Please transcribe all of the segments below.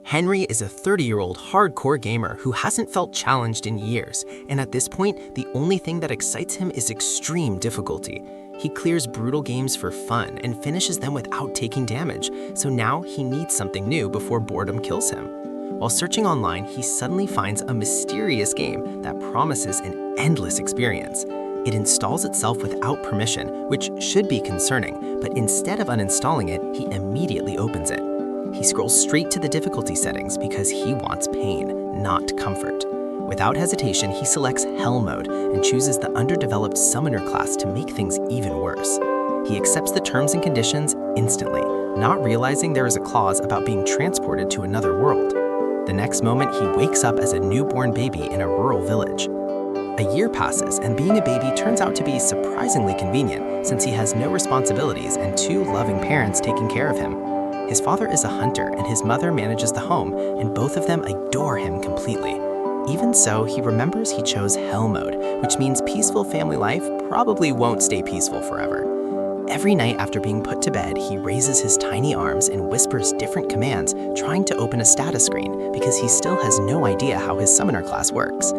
Henry is a 30-year-old hardcore gamer who hasn't felt challenged in years, and at this point, the only thing that excites him is extreme difficulty. He clears brutal games for fun and finishes them without taking damage, so now he needs something new before boredom kills him. While searching online, he suddenly finds a mysterious game that promises an endless experience. It installs itself without permission, which should be concerning, but instead of uninstalling it, he immediately opens it. He scrolls straight to the difficulty settings because he wants pain, not comfort. Without hesitation, he selects Hell mode and chooses the underdeveloped Summoner class to make things even worse. He accepts the terms and conditions instantly, not realizing there is a clause about being transported to another world. The next moment, he wakes up as a newborn baby in a rural village. A year passes, and being a baby turns out to be surprisingly convenient since he has no responsibilities and two loving parents taking care of him. His father is a hunter, and his mother manages the home, and both of them adore him completely. Even so, he remembers he chose Hell mode, which means peaceful family life probably won't stay peaceful forever. Every night after being put to bed, he raises his tiny arms and whispers different commands, trying to open a status screen because he still has no idea how his Summoner class works.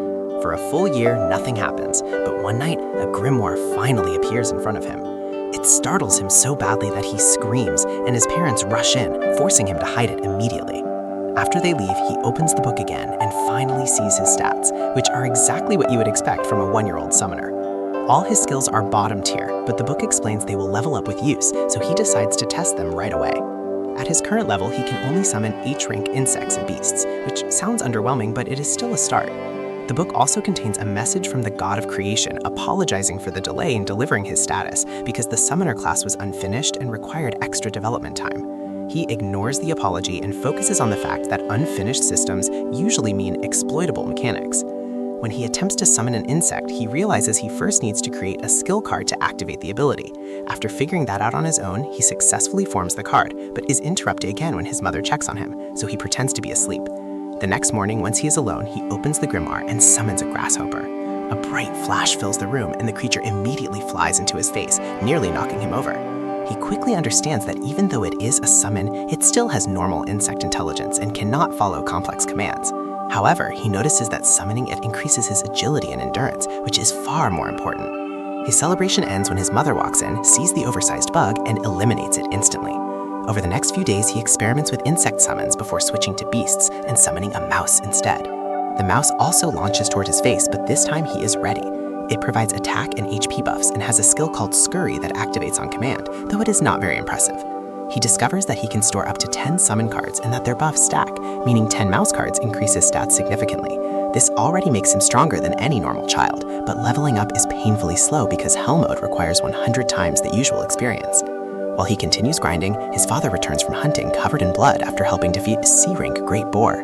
For a full year, nothing happens, but one night, a grimoire finally appears in front of him. It startles him so badly that he screams, and his parents rush in, forcing him to hide it immediately. After they leave, he opens the book again and finally sees his stats, which are exactly what you would expect from a 1-year-old summoner. All his skills are bottom tier, but the book explains they will level up with use, so he decides to test them right away. At his current level, he can only summon H-rank insects and beasts, which sounds underwhelming, but it is still a start. The book also contains a message from the god of creation apologizing for the delay in delivering his status because the Summoner class was unfinished and required extra development time. He ignores the apology and focuses on the fact that unfinished systems usually mean exploitable mechanics. When he attempts to summon an insect, he realizes he first needs to create a skill card to activate the ability. After figuring that out on his own, he successfully forms the card, but is interrupted again when his mother checks on him, so he pretends to be asleep. The next morning, once he is alone, he opens the grimoire and summons a grasshopper. A bright flash fills the room, and the creature immediately flies into his face, nearly knocking him over. He quickly understands that even though it is a summon, it still has normal insect intelligence and cannot follow complex commands. However, he notices that summoning it increases his agility and endurance, which is far more important. His celebration ends when his mother walks in, sees the oversized bug, and eliminates it instantly. Over the next few days, he experiments with insect summons before switching to beasts and summoning a mouse instead. The mouse also launches toward his face, but this time he is ready. It provides attack and HP buffs and has a skill called Scurry that activates on command, though it is not very impressive. He discovers that he can store up to 10 summon cards and that their buffs stack, meaning 10 mouse cards increase his stats significantly. This already makes him stronger than any normal child, but leveling up is painfully slow because Hell mode requires 100 times the usual experience. While he continues grinding, his father returns from hunting covered in blood after helping defeat a C-rank great boar.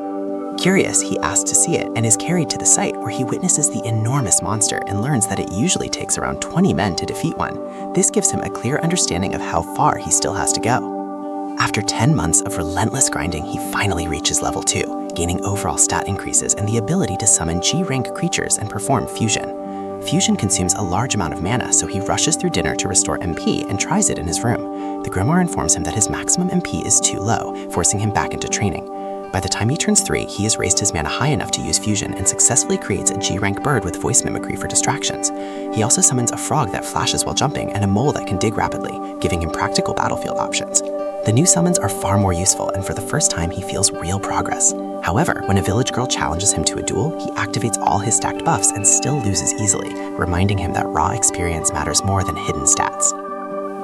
Curious, he asks to see it and is carried to the site where he witnesses the enormous monster and learns that it usually takes around 20 men to defeat one. This gives him a clear understanding of how far he still has to go. After 10 months of relentless grinding, he finally reaches level 2, gaining overall stat increases and the ability to summon G-rank creatures and perform fusion. Fusion consumes a large amount of mana, so he rushes through dinner to restore MP and tries it in his room. The grimoire informs him that his maximum MP is too low, forcing him back into training. By the time he turns 3, he has raised his mana high enough to use fusion and successfully creates a G-rank bird with voice mimicry for distractions. He also summons a frog that flashes while jumping and a mole that can dig rapidly, giving him practical battlefield options. The new summons are far more useful, and for the first time he feels real progress. However, when a village girl challenges him to a duel, he activates all his stacked buffs and still loses easily, reminding him that raw experience matters more than hidden stats.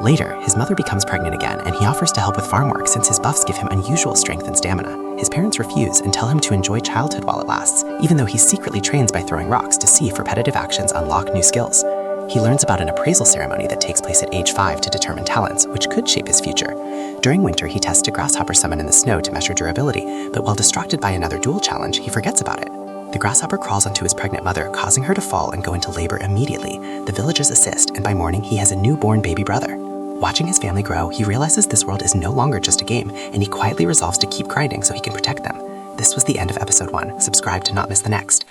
Later, his mother becomes pregnant again, and he offers to help with farm work since his buffs give him unusual strength and stamina. His parents refuse and tell him to enjoy childhood while it lasts, even though he secretly trains by throwing rocks to see if repetitive actions unlock new skills. He learns about an appraisal ceremony that takes place at age 5 to determine talents, which could shape his future. During winter, he tests a grasshopper summon in the snow to measure durability, but while distracted by another duel challenge, he forgets about it. The grasshopper crawls onto his pregnant mother, causing her to fall and go into labor immediately. The villagers assist, and by morning, he has a newborn baby brother. Watching his family grow, he realizes this world is no longer just a game, and he quietly resolves to keep grinding so he can protect them. This was the end of episode 1. Subscribe to not miss the next.